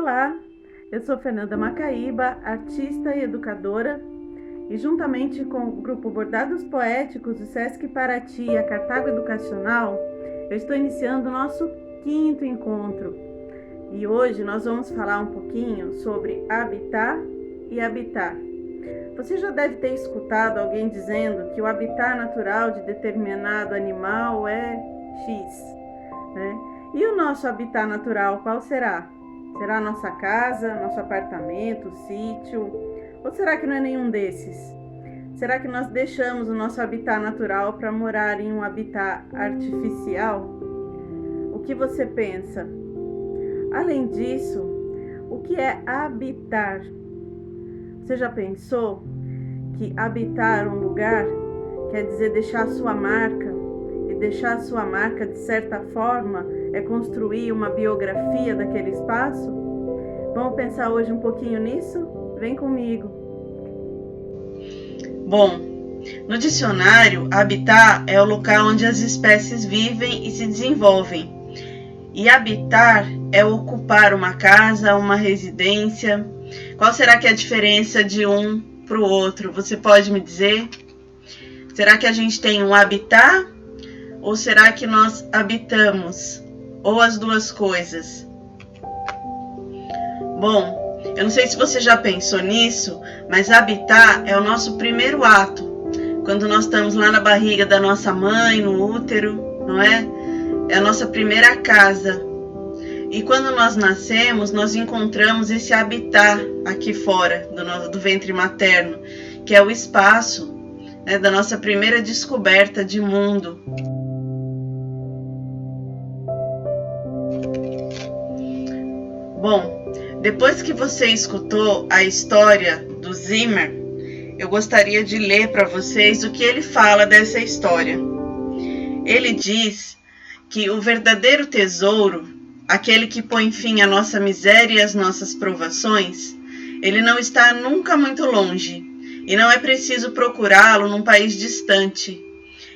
Olá, eu sou Fernanda Macaíba, artista e educadora, e juntamente com o grupo Bordados Poéticos do Sesc Paraty e a Cartago Educacional, eu estou iniciando o nosso 5º encontro. E hoje nós vamos falar um pouquinho sobre habitar e habitar. Você já deve ter escutado alguém dizendo que o habitat natural de determinado animal é X, né? E o nosso habitat natural qual será? Será a nossa casa, nosso apartamento, sítio? Ou será que não é nenhum desses? Será que nós deixamos o nosso habitat natural para morar em um habitat artificial? O que você pensa? Além disso, o que é habitar? Você já pensou que habitar um lugar quer dizer deixar a sua marca? E deixar a sua marca, de certa forma, é construir uma biografia daquele espaço? Vamos pensar hoje um pouquinho nisso? Vem comigo. Bom, no dicionário, habitar é o local onde as espécies vivem e se desenvolvem. E habitar é ocupar uma casa, uma residência. Qual será que é a diferença de um para o outro? Você pode me dizer? Será que a gente tem um habitat? Ou será que nós habitamos? Ou as duas coisas? Bom, eu não sei se você já pensou nisso, mas habitar é o nosso primeiro ato. Quando nós estamos lá na barriga da nossa mãe, no útero, não é? É a nossa primeira casa. E quando nós nascemos, nós encontramos esse habitat aqui fora do ventre materno, que é o espaço, né, da nossa primeira descoberta de mundo. Bom, depois que você escutou a história do Zimmer, eu gostaria de ler para vocês o que ele fala dessa história. Ele diz que o verdadeiro tesouro, aquele que põe fim à nossa miséria e às nossas provações, ele não está nunca muito longe, e não é preciso procurá-lo num país distante.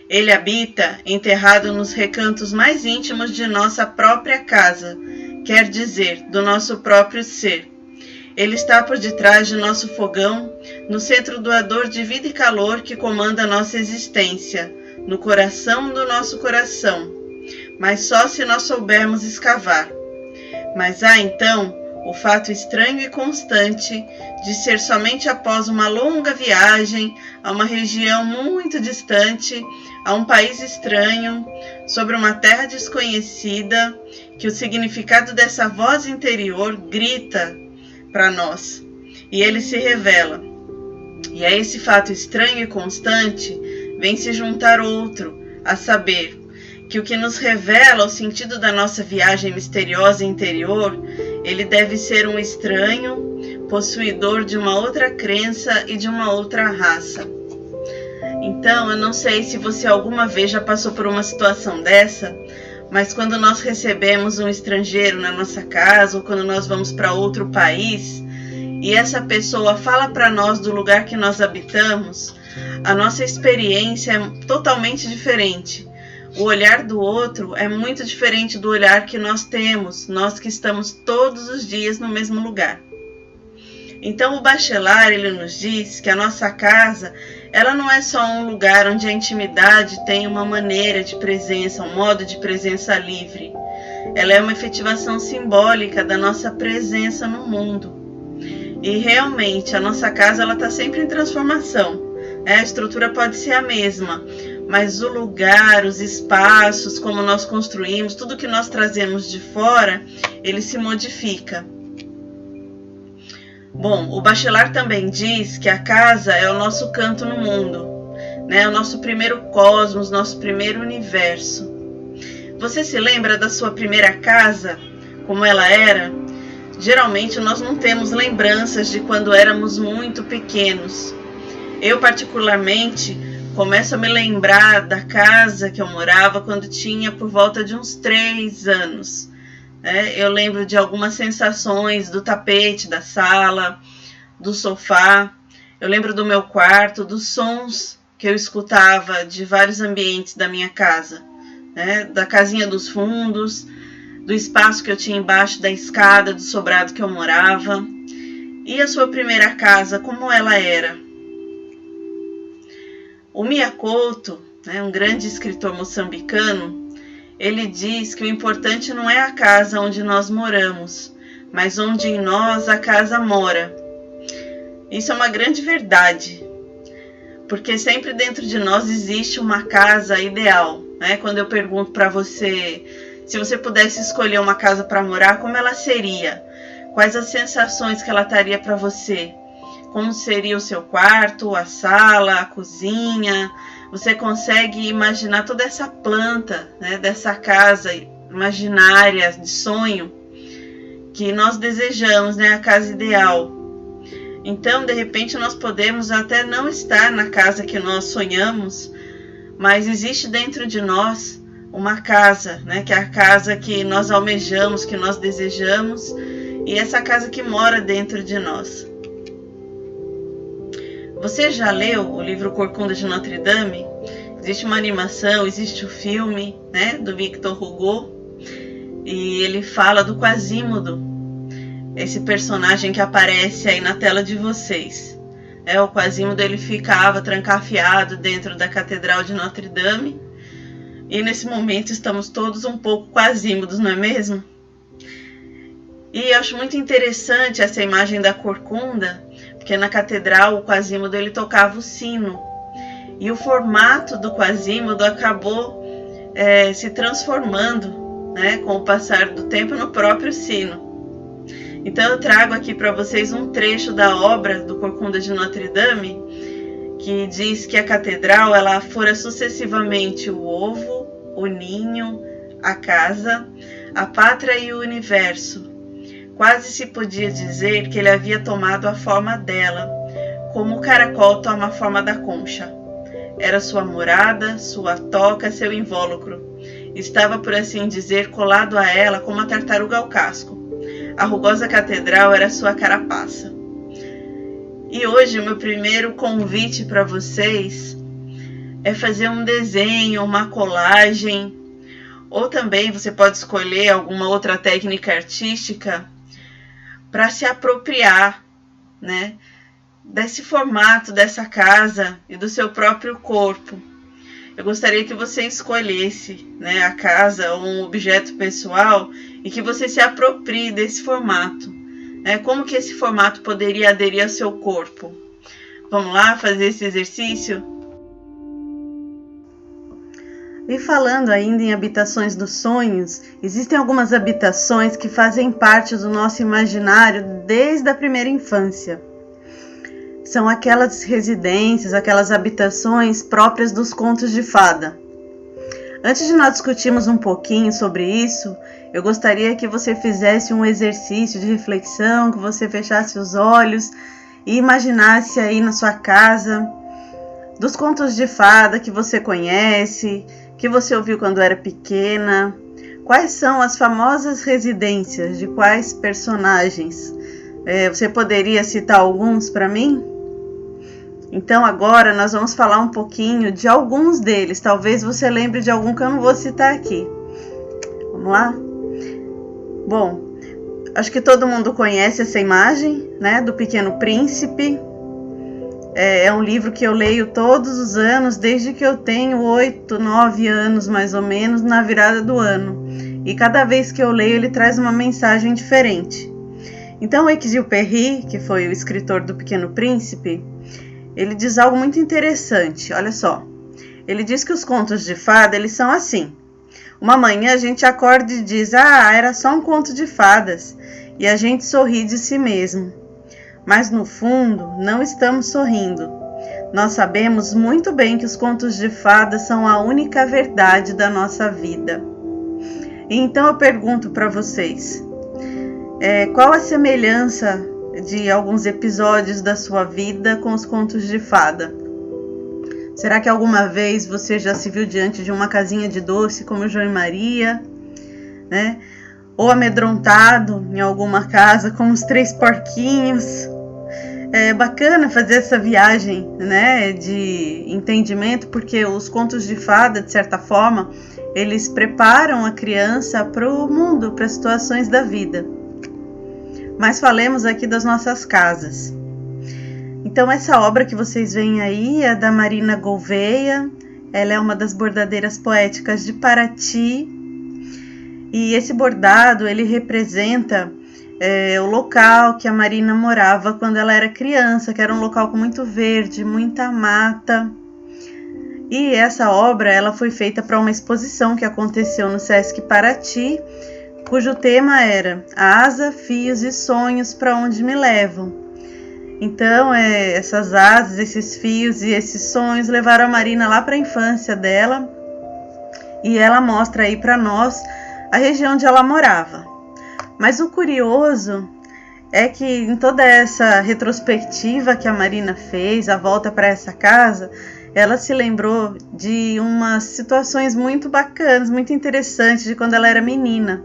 Ele habita enterrado nos recantos mais íntimos de nossa própria casa, quer dizer, do nosso próprio ser. Ele está por detrás de nosso fogão, no centro doador de vida e calor que comanda a nossa existência, no coração do nosso coração, mas só se nós soubermos escavar. Mas há então o fato estranho e constante de ser somente após uma longa viagem a uma região muito distante, a um país estranho, sobre uma terra desconhecida, que o significado dessa voz interior grita para nós, e ele se revela. E a esse fato estranho e constante vem se juntar outro, a saber, que o que nos revela o sentido da nossa viagem misteriosa interior, ele deve ser um estranho, possuidor de uma outra crença e de uma outra raça. Então, eu não sei se você alguma vez já passou por uma situação dessa, mas quando nós recebemos um estrangeiro na nossa casa, ou quando nós vamos para outro país, e essa pessoa fala para nós do lugar que nós habitamos, a nossa experiência é totalmente diferente. O olhar do outro é muito diferente do olhar que nós temos, nós que estamos todos os dias no mesmo lugar. Então o Bachelard, ele nos diz que a nossa casa, ela não é só um lugar onde a intimidade tem uma maneira de presença, um modo de presença livre. Ela é uma efetivação simbólica da nossa presença no mundo. E realmente a nossa casa está sempre em transformação. A estrutura pode ser a mesma, mas o lugar, os espaços, como nós construímos, tudo que nós trazemos de fora, ele se modifica. Bom, o Bachelard também diz que a casa é o nosso canto no mundo, né? O nosso primeiro cosmos, nosso primeiro universo. Você se lembra da sua primeira casa, como ela era? Geralmente nós não temos lembranças de quando éramos muito pequenos. Eu, particularmente, começo a me lembrar da casa que eu morava quando tinha por volta de uns 3 anos. Eu lembro de algumas sensações do tapete da sala, do sofá. Eu lembro do meu quarto, dos sons que eu escutava de vários ambientes da minha casa, da casinha dos fundos, do espaço que eu tinha embaixo da escada do sobrado que eu morava. E a sua primeira casa, como ela era? O Mia Couto, um grande escritor moçambicano, ele diz que o importante não é a casa onde nós moramos, mas onde em nós a casa mora. Isso é uma grande verdade, porque sempre dentro de nós existe uma casa ideal. Quando eu pergunto para você, se você pudesse escolher uma casa para morar, como ela seria? Quais as sensações que ela traria para você? Como seria o seu quarto, a sala, a cozinha? Você consegue imaginar toda essa planta, dessa casa imaginária, de sonho, que nós desejamos, a casa ideal. Então, de repente, nós podemos até não estar na casa que nós sonhamos, mas existe dentro de nós uma casa, que é a casa que nós almejamos, que nós desejamos, e essa casa que mora dentro de nós. Você já leu o livro Corcunda de Notre Dame? Existe uma animação, existe o filme, do Victor Hugo, e ele fala do Quasimodo, esse personagem que aparece aí na tela de vocês. O Quasimodo, ele ficava trancafiado dentro da Catedral de Notre Dame, e nesse momento estamos todos um pouco Quasimodos, não é mesmo? E eu acho muito interessante essa imagem da Corcunda, porque na catedral o Quasimodo ele tocava o sino, e o formato do Quasimodo acabou se transformando, com o passar do tempo, no próprio sino. Então eu trago aqui para vocês um trecho da obra do Corcunda de Notre Dame, que diz que a catedral ela fora sucessivamente o ovo, o ninho, a casa, a pátria e o universo. Quase se podia dizer que ele havia tomado a forma dela, como o caracol toma a forma da concha. Era sua morada, sua toca, seu invólucro. Estava, por assim dizer, colado a ela como a tartaruga ao casco. A rugosa catedral era sua carapaça. E hoje o meu primeiro convite para vocês é fazer um desenho, uma colagem, ou também você pode escolher alguma outra técnica artística para se apropriar, desse formato, dessa casa e do seu próprio corpo. Eu gostaria que você escolhesse, a casa ou um objeto pessoal e que você se aproprie desse formato. Como que esse formato poderia aderir ao seu corpo? Vamos lá fazer esse exercício? E falando ainda em habitações dos sonhos, existem algumas habitações que fazem parte do nosso imaginário desde a primeira infância. São aquelas residências, aquelas habitações próprias dos contos de fada. Antes de nós discutirmos um pouquinho sobre isso, eu gostaria que você fizesse um exercício de reflexão, que você fechasse os olhos e imaginasse aí na sua casa dos contos de fada que você conhece, que você ouviu quando era pequena. Quais são as famosas residências de quais personagens? Você poderia citar alguns para mim? Então agora nós vamos falar um pouquinho de alguns deles. Talvez você lembre de algum que eu não vou citar aqui. Vamos lá? Bom, acho que todo mundo conhece essa imagem, do Pequeno Príncipe. É um livro que eu leio todos os anos, desde que eu tenho 8, 9 anos mais ou menos, na virada do ano. E cada vez que eu leio ele traz uma mensagem diferente. Então o Exupéry, que foi o escritor do Pequeno Príncipe, ele diz algo muito interessante, olha só. Ele diz que os contos de fada, eles são assim. Uma manhã a gente acorda e diz, era só um conto de fadas. E a gente sorri de si mesmo. Mas no fundo, não estamos sorrindo. Nós sabemos muito bem que os contos de fadas são a única verdade da nossa vida. E então eu pergunto para vocês, qual a semelhança de alguns episódios da sua vida com os contos de fada? Será que alguma vez você já se viu diante de uma casinha de doce como João e Maria, ou amedrontado em alguma casa como os 3 porquinhos? É bacana fazer essa viagem, de entendimento, porque os contos de fada, de certa forma, eles preparam a criança para o mundo, para as situações da vida. Mas falemos aqui das nossas casas. Então essa obra que vocês veem aí é da Marina Gouveia. Ela é uma das bordadeiras poéticas de Paraty. E esse bordado, ele representa o local que a Marina morava quando ela era criança, que era um local com muito verde, muita mata. E essa obra ela foi feita para uma exposição que aconteceu no Sesc Paraty, cujo tema era Asa, Fios e Sonhos para onde me levam. Então, essas asas, esses fios e esses sonhos levaram a Marina lá para a infância dela, e ela mostra aí para nós a região onde ela morava. Mas o curioso é que em toda essa retrospectiva que a Marina fez, a volta para essa casa, ela se lembrou de umas situações muito bacanas, muito interessantes de quando ela era menina.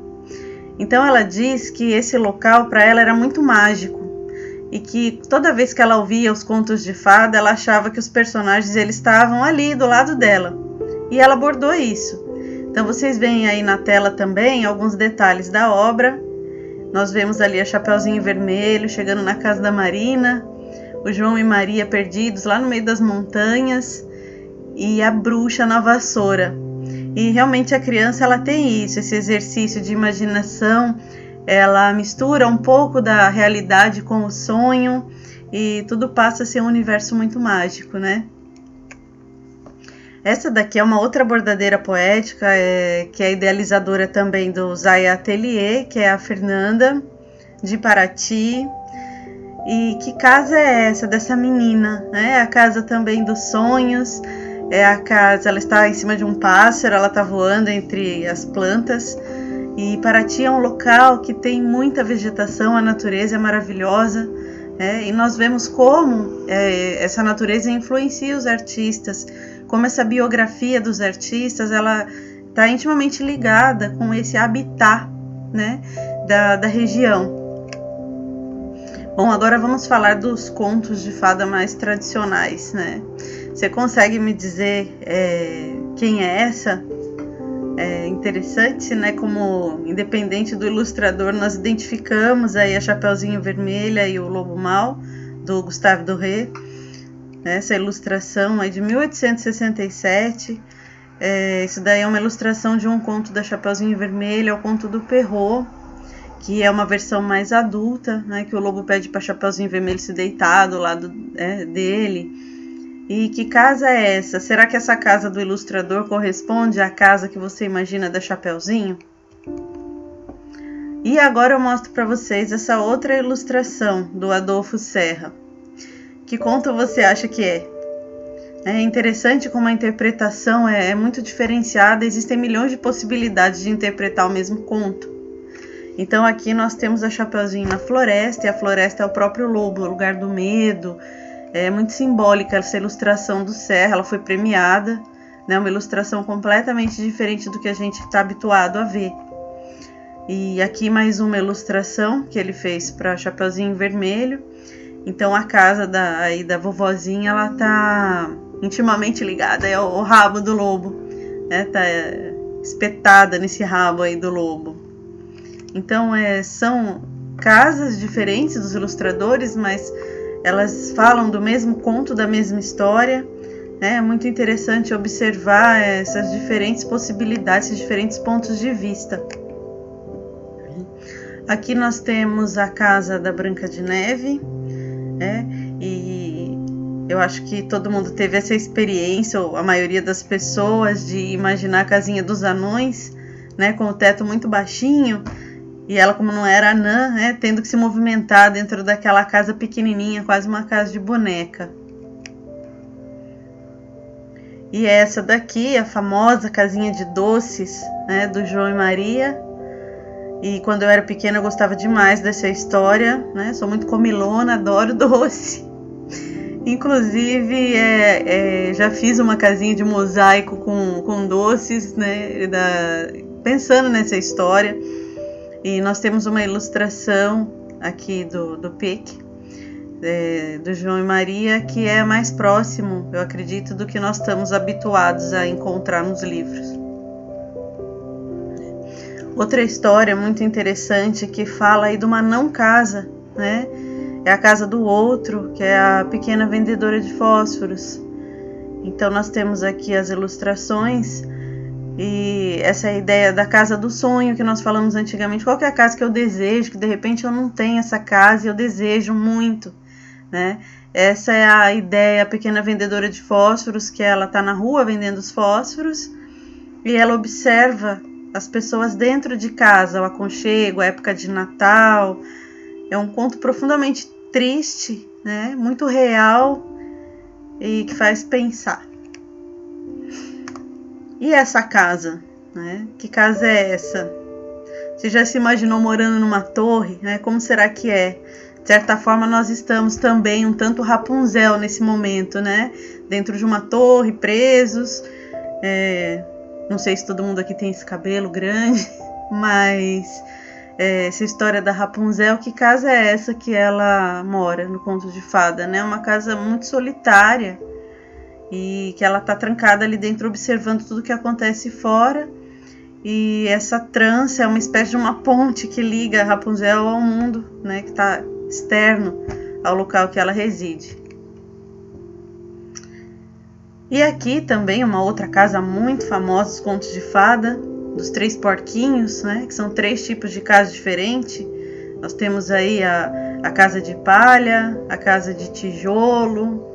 Então ela diz que esse local para ela era muito mágico e que toda vez que ela ouvia os contos de fada, ela achava que os personagens eles estavam ali do lado dela. E ela bordou isso. Então vocês veem aí na tela também alguns detalhes da obra. Nós vemos ali a Chapeuzinho Vermelho chegando na casa da Marina, o João e Maria perdidos lá no meio das montanhas e a bruxa na vassoura. E realmente a criança ela tem isso, esse exercício de imaginação, ela mistura um pouco da realidade com o sonho e tudo passa a ser um universo muito mágico, né? Essa daqui é uma outra bordadeira poética, que é idealizadora também do Zaya Atelier, que é a Fernanda, de Paraty. E que casa é essa dessa menina? É a casa também dos sonhos, é a casa, ela está em cima de um pássaro, ela está voando entre as plantas. E Paraty é um local que tem muita vegetação, a natureza é maravilhosa. E nós vemos como essa natureza influencia os artistas, como essa biografia dos artistas ela está intimamente ligada com esse habitat, né, da região. Bom, agora vamos falar dos contos de fada mais tradicionais, né? Você consegue me dizer quem é essa? É interessante, né? Como independente do ilustrador, nós identificamos aí a Chapeuzinho Vermelha e o Lobo Mau, do Gustave Doré. Essa ilustração é de 1867. Isso daí é uma ilustração de um conto da Chapeuzinho Vermelha, o conto do Perrault, que é uma versão mais adulta, né? Que o lobo pede para Chapeuzinho Vermelho se deitar do lado dele. E que casa é essa? Será que essa casa do ilustrador corresponde à casa que você imagina da Chapeuzinho? E agora eu mostro para vocês essa outra ilustração do Adolfo Serra. Que conto você acha que é? É interessante como a interpretação é muito diferenciada, existem milhões de possibilidades de interpretar o mesmo conto. Então aqui nós temos a Chapeuzinho na floresta, e a floresta é o próprio lobo, o lugar do medo. É muito simbólica essa ilustração do Serra, ela foi premiada, né? Uma ilustração completamente diferente do que a gente está habituado a ver. E aqui mais uma ilustração que ele fez para Chapeuzinho Vermelho. Então a casa da vovozinha, ela tá intimamente ligada ao rabo do lobo, né? Tá espetada nesse rabo aí do lobo. Então são casas diferentes dos ilustradores, mas elas falam do mesmo conto, da mesma história. É muito interessante observar essas diferentes possibilidades, esses diferentes pontos de vista. Aqui nós temos a casa da Branca de Neve, e eu acho que todo mundo teve essa experiência, ou a maioria das pessoas, de imaginar a casinha dos anões, né, com o teto muito baixinho, e ela, como não era anã, tendo que se movimentar dentro daquela casa pequenininha, quase uma casa de boneca. E essa daqui, a famosa casinha de doces, né, do João e Maria. E quando eu era pequena eu gostava demais dessa história, né? Sou muito comilona, adoro doce. Inclusive já fiz uma casinha de mosaico com doces, né? Pensando nessa história. E nós temos uma ilustração aqui do PIC, do João e Maria, que é mais próximo, eu acredito, do que nós estamos habituados a encontrar nos livros. Outra história muito interessante que fala aí de uma não casa, né? É a casa do outro, que é a pequena vendedora de fósforos. Então nós temos aqui as ilustrações e essa ideia da casa do sonho que nós falamos antigamente. Qual que é a casa que eu desejo, que de repente eu não tenho essa casa e eu desejo muito, né? Essa é a ideia, a pequena vendedora de fósforos, que ela está na rua vendendo os fósforos e ela observa as pessoas dentro de casa, o aconchego, a época de Natal. É um conto profundamente triste, né? Muito real e que faz pensar. E essa casa, né? Que casa é essa? Você já se imaginou morando numa torre, né? Como será que é? De certa forma, nós estamos também um tanto Rapunzel nesse momento, né? Dentro de uma torre, presos. Não sei se todo mundo aqui tem esse cabelo grande, mas essa história da Rapunzel, que casa é essa que ela mora no Conto de Fada, né? Uma casa muito solitária e que ela tá trancada ali dentro observando tudo que acontece fora. E essa trança é uma espécie de uma ponte que liga a Rapunzel ao mundo, né? Que tá externo ao local que ela reside. E aqui também uma outra casa muito famosa dos contos de fada, dos 3 porquinhos, né? Que são 3 tipos de casa diferentes. Nós temos aí a casa de palha, a casa de tijolo,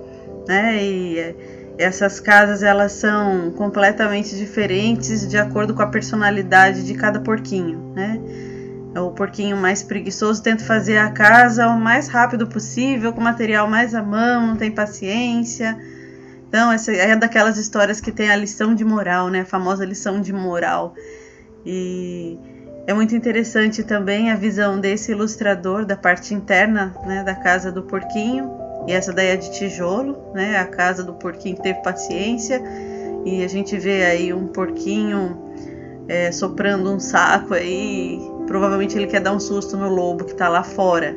né? E essas casas elas são completamente diferentes de acordo com a personalidade de cada porquinho, né? O porquinho mais preguiçoso tenta fazer a casa o mais rápido possível, com o material mais à mão, não tem paciência. Então, essa é daquelas histórias que tem a lição de moral, né? A famosa lição de moral. E é muito interessante também a visão desse ilustrador da parte interna, né, da casa do porquinho. E essa daí é de tijolo, né? A casa do porquinho que teve paciência. E a gente vê aí um porquinho soprando um saco aí. Provavelmente ele quer dar um susto no lobo que está lá fora,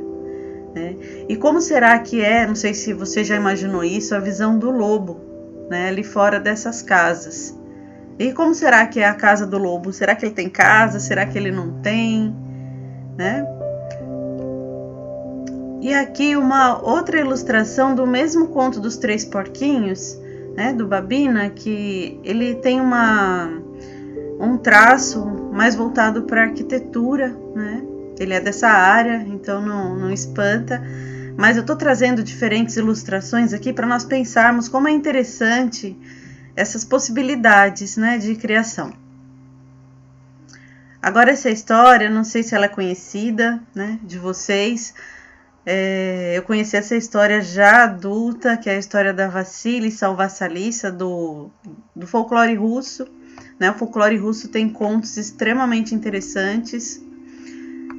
né? E como será que é, não sei se você já imaginou isso, a visão do lobo, né, ali fora dessas casas. E como será que é a casa do lobo? Será que ele tem casa? Será que ele não tem? Né? E aqui uma outra ilustração do mesmo conto dos 3 porquinhos, né, do Babina, que ele tem um traço mais voltado para a arquitetura, né? Ele é dessa área, então não espanta. Mas eu estou trazendo diferentes ilustrações aqui para nós pensarmos como é interessante essas possibilidades, né, de criação. Agora essa história, não sei se ela é conhecida, né, de vocês. Eu conheci essa história já adulta, que é a história da Vassilissa ou Vassalissa, do folclore russo. Né? O folclore russo tem contos extremamente interessantes.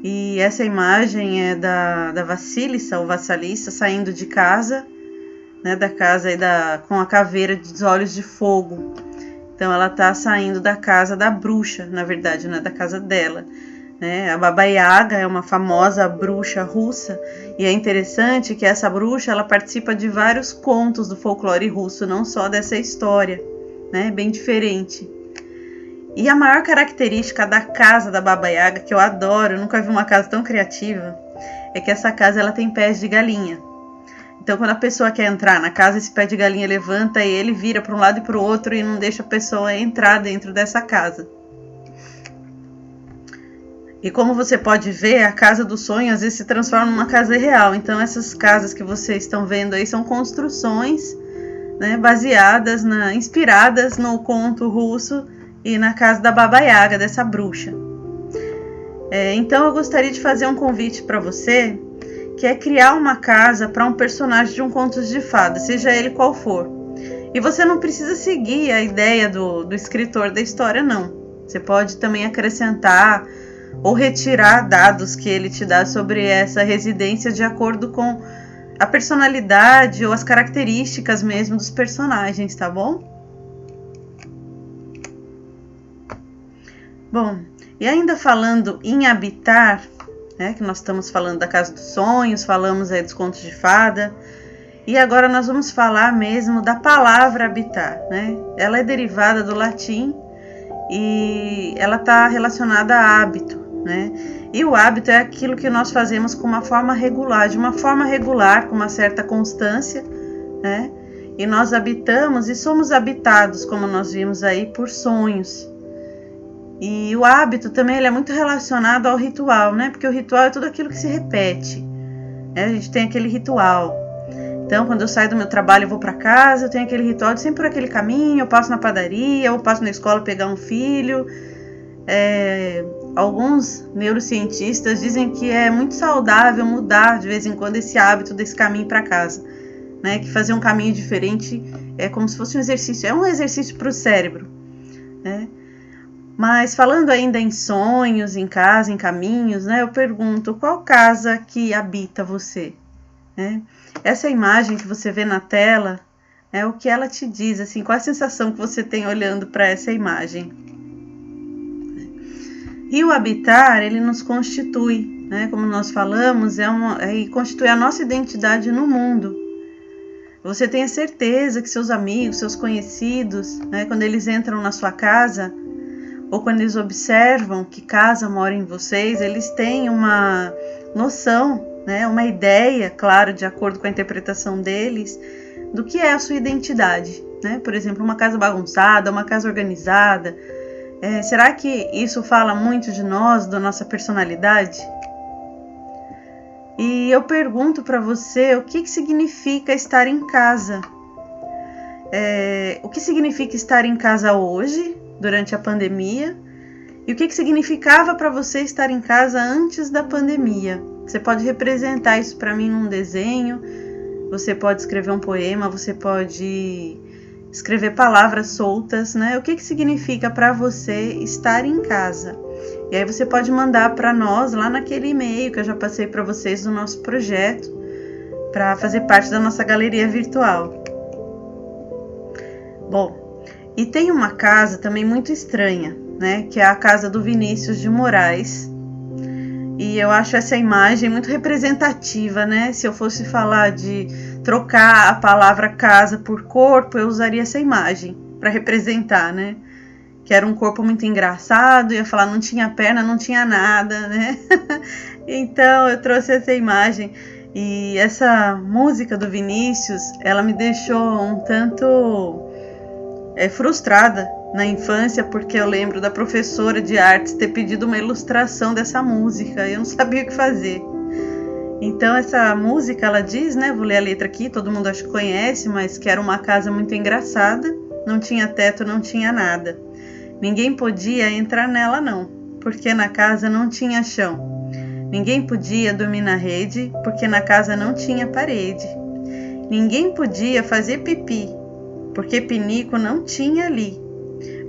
E essa imagem é da Vassilissa ou Vassalissa saindo de casa, né, da casa aí com a caveira dos olhos de fogo. Então ela está saindo da casa da bruxa, na verdade, não é da casa dela. Né? A Baba Yaga é uma famosa bruxa russa e é interessante que essa bruxa ela participa de vários contos do folclore russo, não só dessa história, né? Bem diferente. E a maior característica da casa da Baba Yaga, que eu adoro, eu nunca vi uma casa tão criativa, é que essa casa ela tem pés de galinha. Então quando a pessoa quer entrar na casa, esse pé de galinha levanta e ele vira para um lado e para o outro e não deixa a pessoa entrar dentro dessa casa. E como você pode ver, a casa do sonho às vezes se transforma numa casa real. Então essas casas que vocês estão vendo aí são construções, né, baseadas, inspiradas no conto russo e na casa da Baba Yaga, dessa bruxa. Então eu gostaria de fazer um convite para você, que é criar uma casa para um personagem de um conto de fada, seja ele qual for. E você não precisa seguir a ideia do escritor da história, não. Você pode também acrescentar ou retirar dados que ele te dá sobre essa residência de acordo com a personalidade ou as características mesmo dos personagens, tá bom? Bom, e ainda falando em habitar, né, que nós estamos falando da Casa dos Sonhos, falamos aí dos contos de fada, e agora nós vamos falar mesmo da palavra habitar, né? Ela é derivada do latim e ela está relacionada a hábito, né? E o hábito é aquilo que nós fazemos com uma forma regular, de uma forma regular, com uma certa constância, né? E nós habitamos e somos habitados, como nós vimos aí, por sonhos. E o hábito também ele é muito relacionado ao ritual, né? Porque o ritual é tudo aquilo que se repete, né? A gente tem aquele ritual. Então, quando eu saio do meu trabalho e vou para casa, eu tenho aquele ritual de sempre por aquele caminho, eu passo na padaria, eu passo na escola pegar um filho. Alguns neurocientistas dizem que é muito saudável mudar de vez em quando esse hábito desse caminho para casa, né? Que fazer um caminho diferente é como se fosse um exercício, é um exercício para o cérebro, né? Mas falando ainda em sonhos, em casa, em caminhos, né? Eu pergunto, qual casa que habita você? Né? Essa imagem que você vê na tela é o que ela te diz, assim, qual a sensação que você tem olhando para essa imagem. E o habitar, ele nos constitui, né? Como nós falamos, constitui a nossa identidade no mundo. Você tem a certeza que seus amigos, seus conhecidos, né, quando eles entram na sua casa, ou quando eles observam que casa mora em vocês, eles têm uma noção, né, uma ideia, claro, de acordo com a interpretação deles, do que é a sua identidade, né? Por exemplo, uma casa bagunçada, uma casa organizada. Será que isso fala muito de nós, da nossa personalidade? E eu pergunto para você, o que significa estar em casa? O que significa estar em casa hoje, durante a pandemia? E o que significava para você estar em casa antes da pandemia? Você pode representar isso para mim num desenho, você pode escrever um poema, você pode escrever palavras soltas, né? O que significa para você estar em casa? E aí você pode mandar para nós lá naquele e-mail que eu já passei para vocês do nosso projeto, para fazer parte da nossa galeria virtual. Bom, e tem uma casa também muito estranha, né? Que é a casa do Vinícius de Moraes. E eu acho essa imagem muito representativa, né? Se eu fosse falar de trocar a palavra casa por corpo, eu usaria essa imagem para representar, né? Que era um corpo muito engraçado, ia falar não tinha perna, não tinha nada, né? Então eu trouxe essa imagem. E essa música do Vinícius, ela me deixou um tanto frustrada na infância, porque eu lembro da professora de artes ter pedido uma ilustração dessa música, eu não sabia o que fazer. Então essa música, ela diz, né, vou ler a letra aqui, todo mundo acho que conhece, mas que era uma casa muito engraçada, não tinha teto, não tinha nada. Ninguém podia entrar nela não, porque na casa não tinha chão. Ninguém podia dormir na rede, porque na casa não tinha parede. Ninguém podia fazer pipi, porque pinico não tinha ali.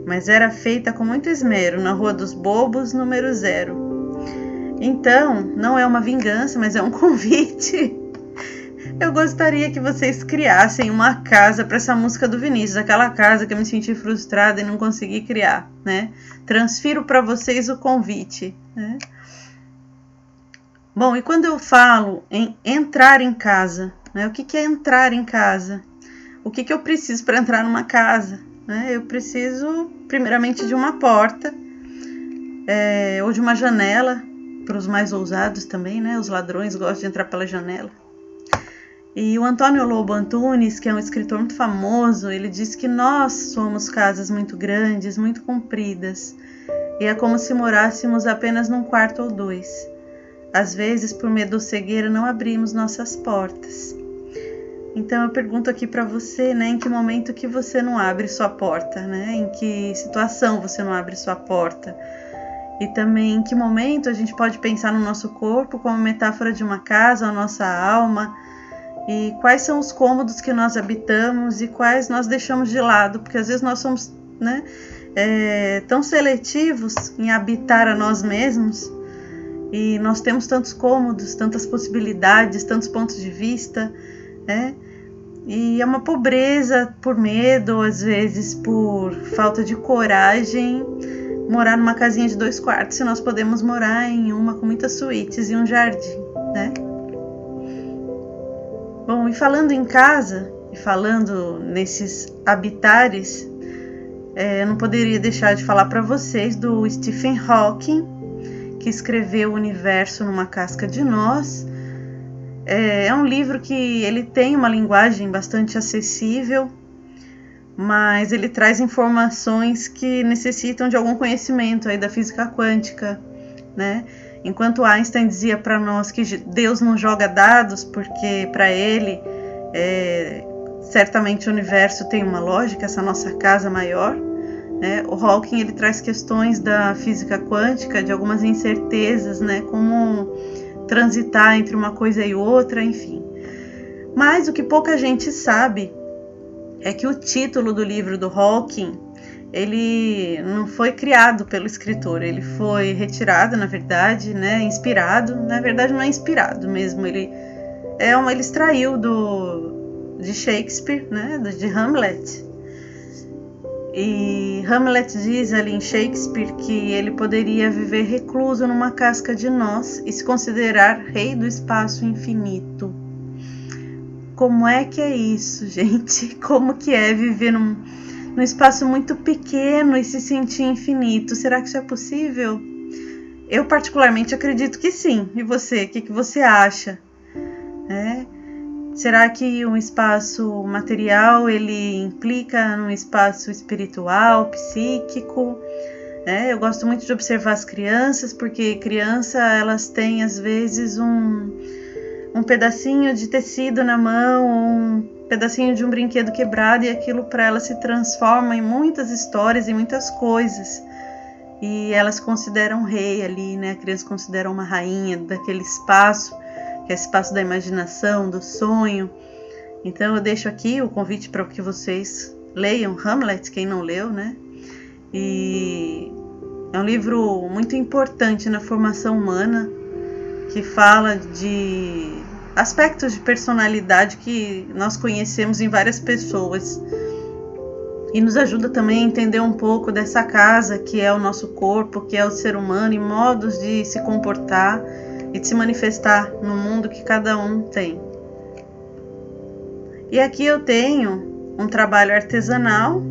Mas era feita com muito esmero na Rua dos Bobos, número 0. Então, não é uma vingança, mas é um convite. Eu gostaria que vocês criassem uma casa para essa música do Vinícius, aquela casa que eu me senti frustrada e não consegui criar, né? Transfiro para vocês o convite, né? Bom, e quando eu falo em entrar em casa, né? O que é entrar em casa? O que eu preciso para entrar numa casa? Eu preciso, primeiramente, de uma porta, ou de uma janela, para os mais ousados também, né? Os ladrões gostam de entrar pela janela. E o Antônio Lobo Antunes, que é um escritor muito famoso, ele diz que nós somos casas muito grandes, muito compridas, e é como se morássemos apenas num quarto ou 2. Às vezes, por medo ou cegueira, não abrimos nossas portas. Então eu pergunto aqui para você, né, em que momento que você não abre sua porta, né? Em que situação você não abre sua porta? E também em que momento a gente pode pensar no nosso corpo como metáfora de uma casa, a nossa alma, e quais são os cômodos que nós habitamos e quais nós deixamos de lado, porque às vezes nós somos, né, tão seletivos em habitar a nós mesmos, e nós temos tantos cômodos, tantas possibilidades, tantos pontos de vista, né? E é uma pobreza por medo, às vezes por falta de coragem, morar numa casinha de 2 quartos, se nós podemos morar em uma com muitas suítes e um jardim, né? Bom, e falando em casa, e falando nesses habitares, Eu não poderia deixar de falar para vocês do Stephen Hawking, que escreveu O Universo numa Casca de Nós. É um livro que ele tem uma linguagem bastante acessível, mas ele traz informações que necessitam de algum conhecimento aí da física quântica, né? Enquanto Einstein dizia para nós que Deus não joga dados, porque para ele certamente o universo tem uma lógica, essa nossa casa maior, né? O Hawking ele traz questões da física quântica, de algumas incertezas, né? Como transitar entre uma coisa e outra, enfim. Mas o que pouca gente sabe é que o título do livro do Hawking, ele não foi criado pelo escritor, ele foi retirado, na verdade, né, inspirado, na verdade não é inspirado mesmo, ele extraiu de Shakespeare, né, de Hamlet. E Hamlet diz ali em Shakespeare que ele poderia viver recluso numa casca de nós e se considerar rei do espaço infinito. Como é que é isso, gente? Como que é viver num espaço muito pequeno e se sentir infinito? Será que isso é possível? Eu particularmente acredito que sim. E você? O que você acha? Será que um espaço material ele implica num espaço espiritual, psíquico? Eu gosto muito de observar as crianças, porque crianças elas têm às vezes um pedacinho de tecido na mão, um pedacinho de um brinquedo quebrado, e aquilo para elas se transforma em muitas histórias e muitas coisas. E elas consideram rei ali, né? A criança considera uma rainha daquele espaço, que é o espaço da imaginação, do sonho. Então eu deixo aqui o convite para que vocês leiam Hamlet, quem não leu, né? E é um livro muito importante na formação humana, que fala de aspectos de personalidade que nós conhecemos em várias pessoas. E nos ajuda também a entender um pouco dessa casa que é o nosso corpo, que é o ser humano, e modos de se comportar e de se manifestar no mundo que cada um tem. E aqui eu tenho um trabalho artesanal.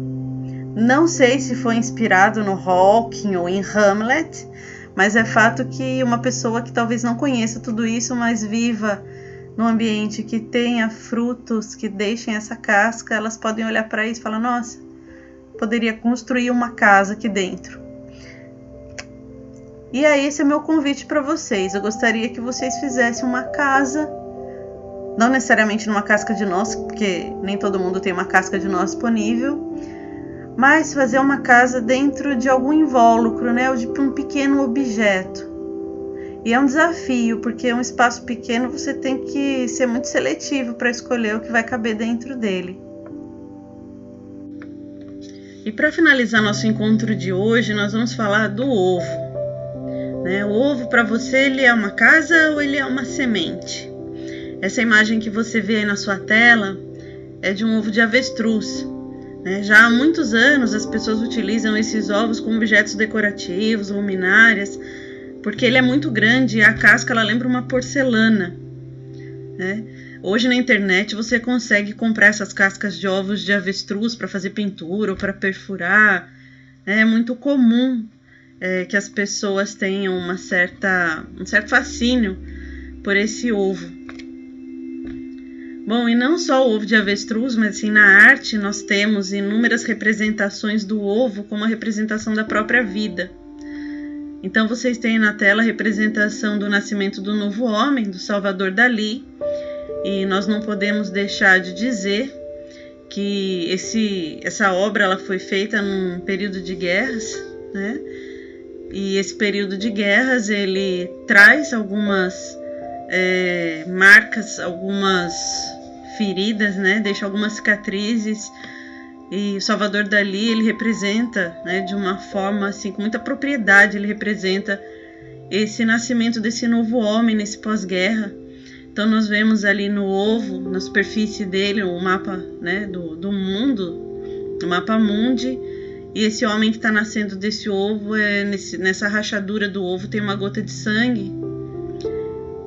Não sei se foi inspirado no Hawking ou em Hamlet, mas é fato que uma pessoa que talvez não conheça tudo isso, mas viva num ambiente que tenha frutos que deixem essa casca, elas podem olhar para isso e falar: nossa, poderia construir uma casa aqui dentro. E aí esse é o meu convite para vocês. Eu gostaria que vocês fizessem uma casa, não necessariamente numa casca de nós, porque nem todo mundo tem uma casca de nós disponível, mas fazer uma casa dentro de algum invólucro, né, ou de um pequeno objeto. E é um desafio, porque um espaço pequeno você tem que ser muito seletivo para escolher o que vai caber dentro dele. E para finalizar nosso encontro de hoje, nós vamos falar do ovo. O ovo para você, ele é uma casa ou ele é uma semente? Essa imagem que você vê aí na sua tela é de um ovo de avestruz. Já há muitos anos as pessoas utilizam esses ovos como objetos decorativos, luminárias, porque ele é muito grande e a casca ela lembra uma porcelana. Hoje na internet você consegue comprar essas cascas de ovos de avestruz para fazer pintura ou para perfurar. É muito comum que as pessoas tenham um certo fascínio por esse ovo. Bom, e não só o ovo de avestruz, mas assim, na arte nós temos inúmeras representações do ovo como a representação da própria vida. Então vocês têm na tela a representação do nascimento do novo homem, do Salvador Dalí, e nós não podemos deixar de dizer que essa obra ela foi feita num período de guerras, né? E esse período de guerras ele traz algumas marcas, algumas feridas, né? Deixa algumas cicatrizes. E o Salvador Dalí ele representa, né, de uma forma assim, com muita propriedade, ele representa esse nascimento desse novo homem nesse pós-guerra. Então nós vemos ali no ovo, na superfície dele, o mapa, né, do mundo, o mapa mundi. E esse homem que está nascendo desse ovo, nessa rachadura do ovo tem uma gota de sangue.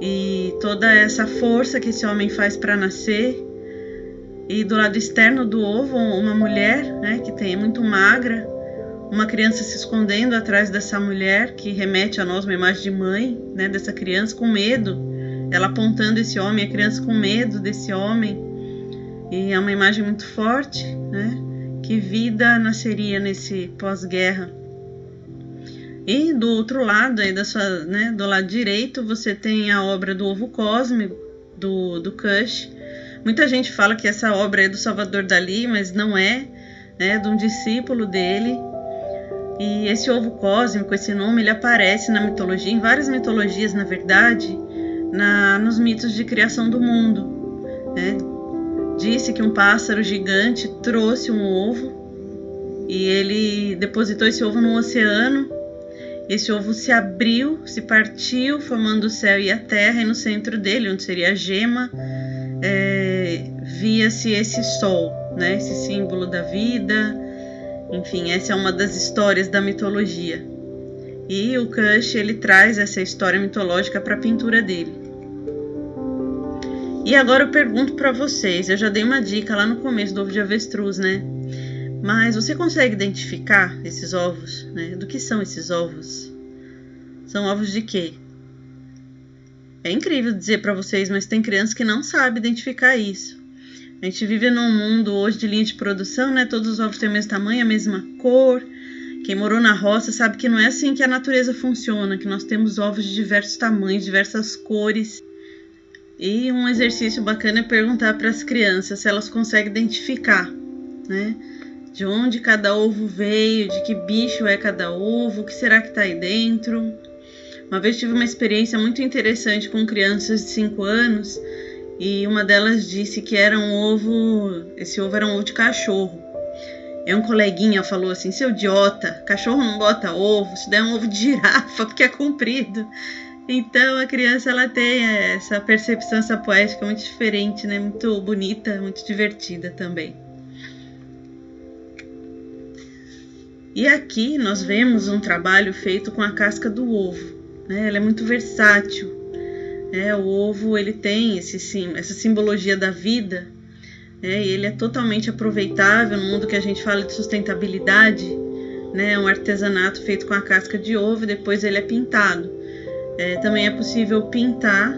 E toda essa força que esse homem faz para nascer E do lado externo do ovo, uma mulher, né, que é muito magra, uma criança se escondendo atrás dessa mulher, que remete a nós uma imagem de mãe, né, dessa criança com medo, ela apontando esse homem, a criança com medo desse homem. E é uma imagem muito forte, né, que vida nasceria nesse pós-guerra. E do outro lado, aí do lado direito, você tem a obra do Ovo Cósmico, do Kush. Muita gente fala que essa obra é do Salvador Dalí, mas não é, né, de um discípulo dele. E esse ovo cósmico, esse nome, ele aparece na mitologia, em várias mitologias, na verdade, nos mitos de criação do mundo, né? Disse que um pássaro gigante trouxe um ovo e ele depositou esse ovo no oceano. Esse ovo se abriu, se partiu, formando o céu e a terra, e no centro dele, onde seria a gema, via-se esse sol, né? Esse símbolo da vida. Enfim, essa é uma das histórias da mitologia. E o Kush, ele traz essa história mitológica para a pintura dele. E agora eu pergunto para vocês, eu já dei uma dica lá no começo do ovo de avestruz, né? Mas você consegue identificar esses ovos, né? Do que são esses ovos? São ovos de quê? É incrível dizer para vocês, mas tem crianças que não sabem identificar isso. A gente vive num mundo hoje de linha de produção, né? Todos os ovos têm o mesmo tamanho, a mesma cor. Quem morou na roça sabe que não é assim que a natureza funciona, que nós temos ovos de diversos tamanhos, diversas cores. E um exercício bacana é perguntar para as crianças se elas conseguem identificar, né? De onde cada ovo veio, de que bicho é cada ovo, o que será que está aí dentro. Uma vez tive uma experiência muito interessante com crianças de 5 anos e uma delas disse que era esse ovo era um ovo de cachorro. E um coleguinha falou assim: seu idiota, cachorro não bota ovo, isso daí é um ovo de girafa porque é comprido. Então a criança, ela tem essa percepção, essa poética muito diferente, né? Muito bonita, muito divertida também. E aqui nós vemos um trabalho feito com a casca do ovo, né? Ela é muito versátil. O ovo, ele tem essa simbologia da vida, né? E ele é totalmente aproveitável no mundo que a gente fala de sustentabilidade, né? Um artesanato feito com a casca de ovo e depois ele é pintado. Também é possível pintar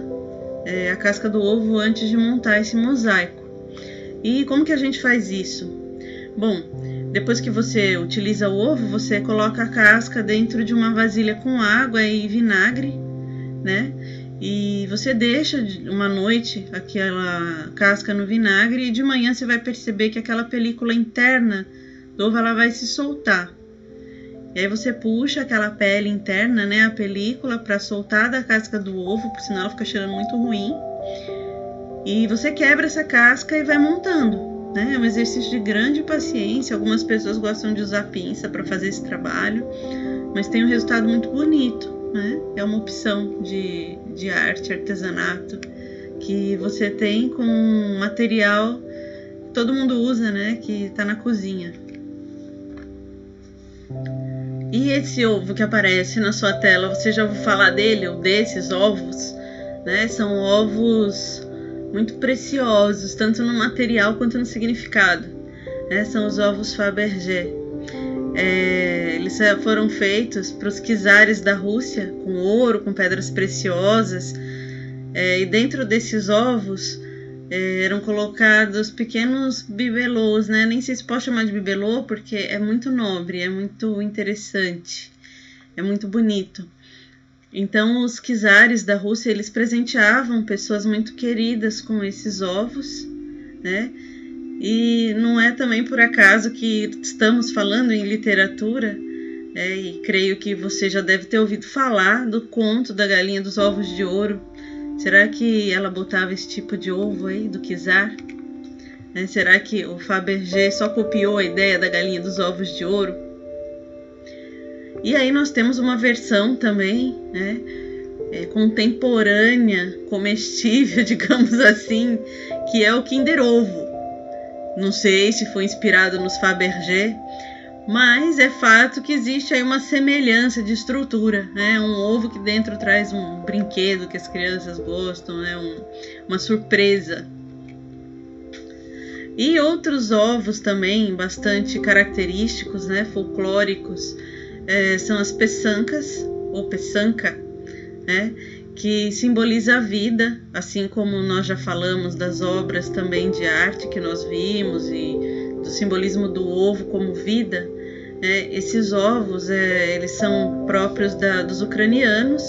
a casca do ovo antes de montar esse mosaico. E como que a gente faz isso? Bom, depois que você utiliza o ovo, você coloca a casca dentro de uma vasilha com água e vinagre, né? E você deixa uma noite aquela casca no vinagre e de manhã você vai perceber que aquela película interna do ovo, ela vai se soltar. E aí você puxa aquela pele interna, né, a película, para soltar da casca do ovo, porque senão ela fica cheirando muito ruim. E você quebra essa casca e vai montando, né? É um exercício de grande paciência. Algumas pessoas gostam de usar pinça para fazer esse trabalho, mas tem um resultado muito bonito, né? É uma opção de arte, artesanato, que você tem com um material que todo mundo usa, né? Que está na cozinha. E esse ovo que aparece na sua tela, você já ouviu falar dele ou desses ovos? Né? São ovos muito preciosos, tanto no material quanto no significado. São os ovos Fabergé. Eles foram feitos para os czares da Rússia, com ouro, com pedras preciosas. E dentro desses ovos eram colocados pequenos bibelôs, né? Nem sei se pode chamar de bibelô, porque é muito nobre, é muito interessante, é muito bonito. Então os czares da Rússia, eles presenteavam pessoas muito queridas com esses ovos, né? E não é também por acaso que estamos falando em literatura, e creio que você já deve ter ouvido falar do conto da galinha dos ovos de ouro. Será que ela botava esse tipo de ovo aí do czar? Será que o Fabergé só copiou a ideia da galinha dos ovos de ouro? E aí nós temos uma versão também, né, contemporânea, comestível, digamos assim, que é o Kinder Ovo. Não sei se foi inspirado nos Fabergé, mas é fato que existe aí uma semelhança de estrutura, né? Um ovo que dentro traz um brinquedo que as crianças gostam, né? Uma surpresa. E outros ovos também bastante característicos, né, folclóricos, são as peçancas, ou peçanca, né, que simboliza a vida, assim como nós já falamos das obras também de arte que nós vimos e do simbolismo do ovo como vida. Esses ovos eles são próprios dos ucranianos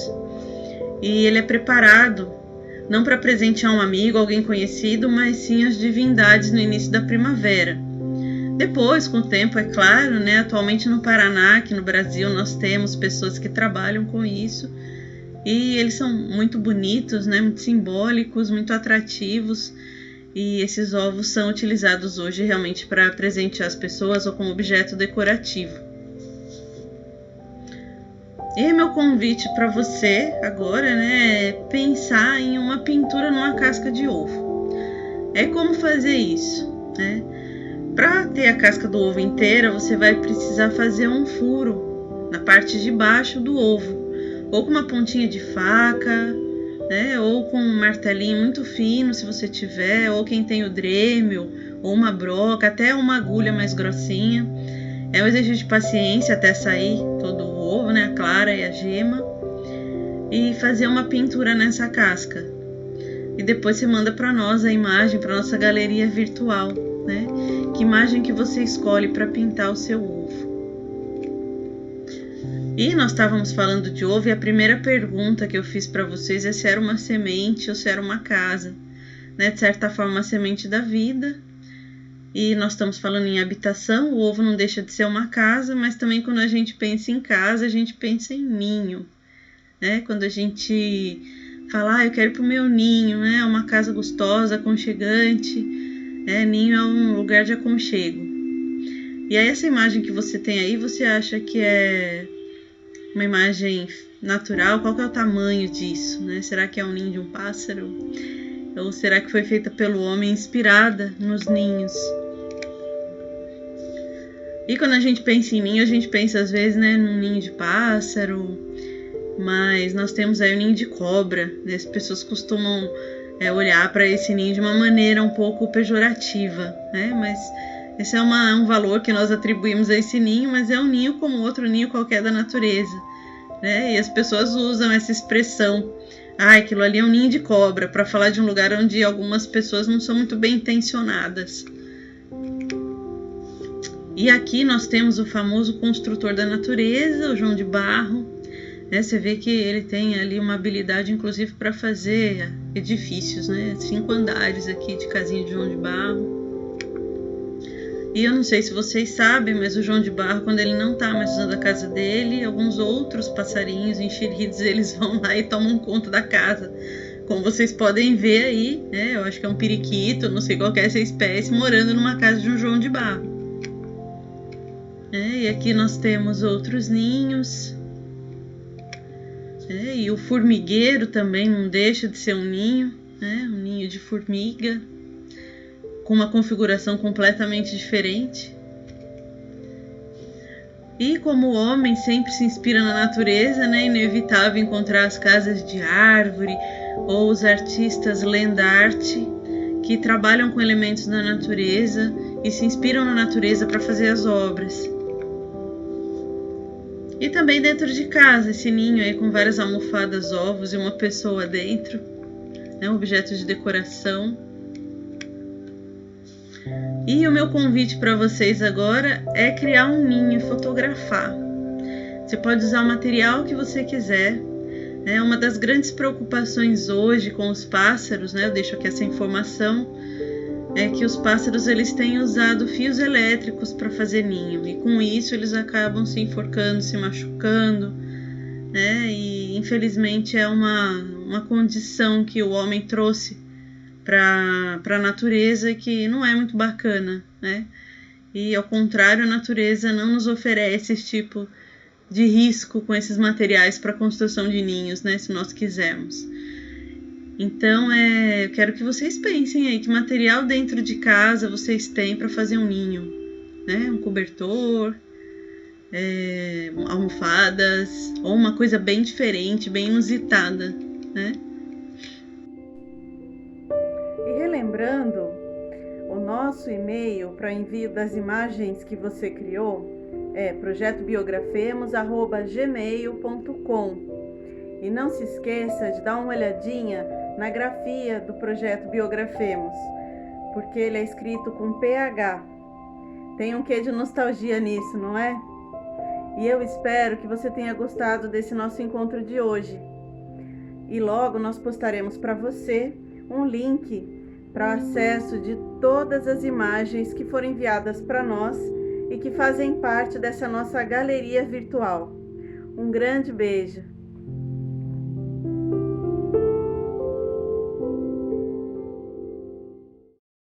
e ele é preparado não para presentear um amigo, alguém conhecido, mas sim as divindades no início da primavera. Depois, com o tempo, é claro, né, atualmente no Paraná, aqui no Brasil, nós temos pessoas que trabalham com isso e eles são muito bonitos, né, muito simbólicos, muito atrativos, e esses ovos são utilizados hoje realmente para presentear as pessoas ou como objeto decorativo. E meu convite para você agora, né, é pensar em uma pintura numa casca de ovo. Como fazer isso, né? Para ter a casca do ovo inteira, você vai precisar fazer um furo na parte de baixo do ovo, ou com uma pontinha de faca, né, ou com um martelinho muito fino, se você tiver, ou quem tem o Dremel, ou uma broca, até uma agulha mais grossinha. É um exercício de paciência até sair todo o ovo, né, a clara e a gema, e fazer uma pintura nessa casca. E depois você manda para nós a imagem, para nossa galeria virtual, né? Que imagem que você escolhe para pintar o seu ovo. E nós estávamos falando de ovo e a primeira pergunta que eu fiz para vocês é se era uma semente ou se era uma casa, né? De certa forma, uma semente da vida. E nós estamos falando em habitação, o ovo não deixa de ser uma casa, mas também quando a gente pensa em casa, a gente pensa em ninho, né? Quando a gente fala, eu quero ir pro meu ninho, né? Uma casa gostosa, aconchegante, ninho é um lugar de aconchego. E aí essa imagem que você tem aí, você acha que é uma imagem natural? Qual que é o tamanho disso, né? Será que é um ninho de um pássaro? Ou será que foi feita pelo homem inspirada nos ninhos? E quando a gente pensa em ninho, a gente pensa às vezes, né, num ninho de pássaro, mas nós temos aí o ninho de cobra, né? As pessoas costumam olhar para esse ninho de uma maneira um pouco pejorativa, né? Mas esse é um valor que nós atribuímos a esse ninho, mas é um ninho como outro ninho qualquer da natureza, né? E as pessoas usam essa expressão, aquilo ali é um ninho de cobra, para falar de um lugar onde algumas pessoas não são muito bem intencionadas. E aqui nós temos o famoso construtor da natureza, o João de Barro, né? Você vê que ele tem ali uma habilidade, inclusive, para fazer edifícios, né? 5 andares aqui de casinha de João de Barro. E eu não sei se vocês sabem, mas o João de Barro, quando ele não está mais usando a casa dele, alguns outros passarinhos enxeridos, eles vão lá e tomam conta da casa. Como vocês podem ver aí, né? Eu acho que é um periquito, não sei qual que é essa espécie, morando numa casa de um João de Barro. E aqui nós temos outros ninhos. E o formigueiro também não deixa de ser um ninho, né? Um ninho de formiga, com uma configuração completamente diferente. E como o homem sempre se inspira na natureza, né? É inevitável encontrar as casas de árvore ou os artistas land art que trabalham com elementos da natureza e se inspiram na natureza para fazer as obras. E também dentro de casa, esse ninho aí com várias almofadas, ovos e uma pessoa dentro, né, um objeto de decoração. E o meu convite para vocês agora é criar um ninho e fotografar. Você pode usar o material que você quiser. Uma das grandes preocupações hoje com os pássaros, né, eu deixo aqui essa informação, é que os pássaros eles têm usado fios elétricos para fazer ninho e com isso eles acabam se enforcando, se machucando, né? E infelizmente é uma condição que o homem trouxe para a natureza que não é muito bacana, né? E ao contrário, a natureza não nos oferece esse tipo de risco com esses materiais para a construção de ninhos, né? Se nós quisermos. Então, eu quero que vocês pensem aí que material dentro de casa vocês têm para fazer um ninho, né? Um cobertor, almofadas, ou uma coisa bem diferente, bem inusitada, né? E relembrando, o nosso e-mail para envio das imagens que você criou é projetobiografemos@gmail.com. E não se esqueça de dar uma olhadinha na grafia do projeto Biografemos, porque ele é escrito com PH. Tem um quê de nostalgia nisso, não é? E eu espero que você tenha gostado desse nosso encontro de hoje. E logo nós postaremos para você um link para acesso de todas as imagens que foram enviadas para nós e que fazem parte dessa nossa galeria virtual. Um grande beijo!